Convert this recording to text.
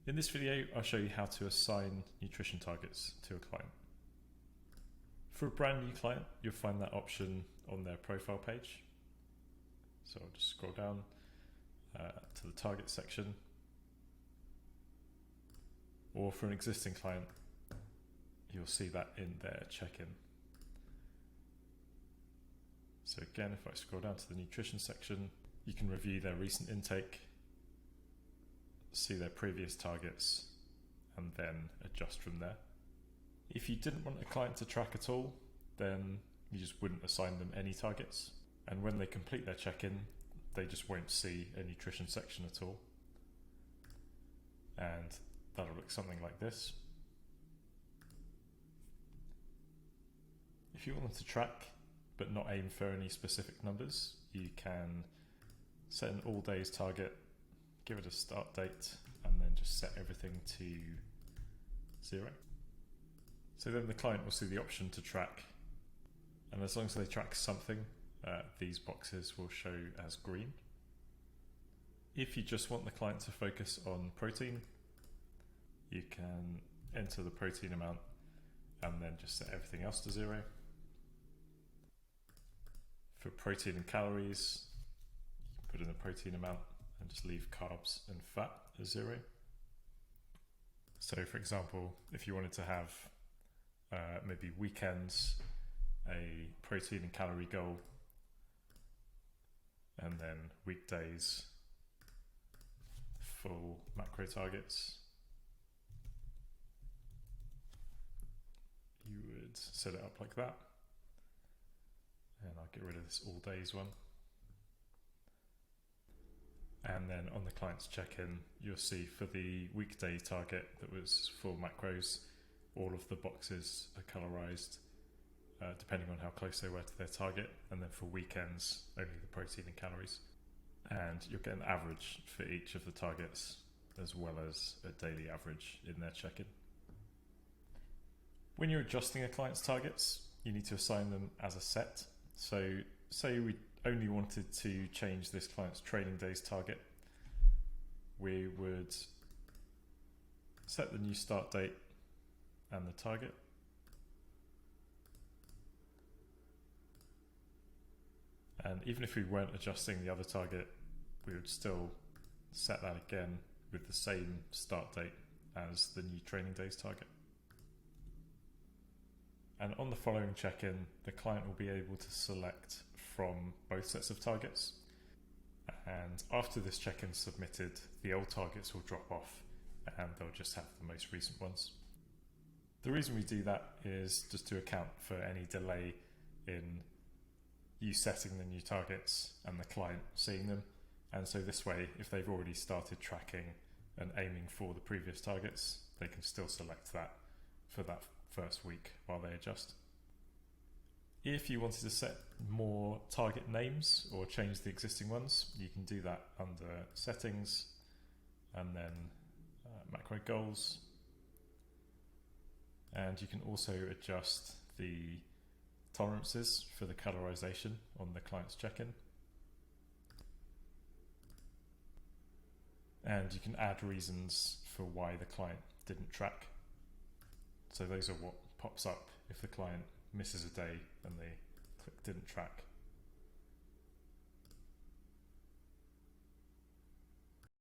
In this video, I'll show you how to assign nutrition targets to a client. For a brand new client, you'll find that option on their profile page. So I'll just scroll down to the target section. Or for an existing client, you'll see that in their check-in. So again, if I scroll down to the nutrition section, you can review their recent intake, see their previous targets, and then adjust from there. If you didn't want a client to track at all, then you just wouldn't assign them any targets. And when they complete their check-in, they just won't see a nutrition section at all. And that'll look something like this. If you want them to track, but not aim for any specific numbers, you can set an all days target, give it a start date, and then just set everything to 0. So then the client will see the option to track, and as long as they track something, these boxes will show as green. If you just want the client to focus on protein, you can enter the protein amount and then just set everything else to 0. For protein and calories, you can put in the protein amount and just leave carbs and fat as 0. So for example, if you wanted to have maybe weekends, a protein and calorie goal, and then weekdays, full macro targets, you would set it up like that. And I'll get rid of this all days one. And then on the client's check-in, you'll see for the weekday target that was full macros, all of the boxes are colorized depending on how close they were to their target. And then for weekends, only the protein and calories. And you'll get an average for each of the targets, as well as a daily average in their check-in. When you're adjusting a client's targets, you need to assign them as a set. So say we only wanted to change this client's training days target, we would set the new start date and the target. And even if we weren't adjusting the other target, we would still set that again with the same start date as the new training days target. And on the following check-in, the client will be able to select from both sets of targets. And after this check-in is submitted, the old targets will drop off and they'll just have the most recent ones. The reason we do that is just to account for any delay in you setting the new targets and the client seeing them. And so this way, if they've already started tracking and aiming for the previous targets, they can still select that for that first week while they adjust. If you wanted to set more target names or change the existing ones, you can do that under settings and then macro goals. And you can also adjust the tolerances for the colorization on the client's check-in. And you can add reasons for why the client didn't track. So those are what pops up if the client misses a day and they didn't track.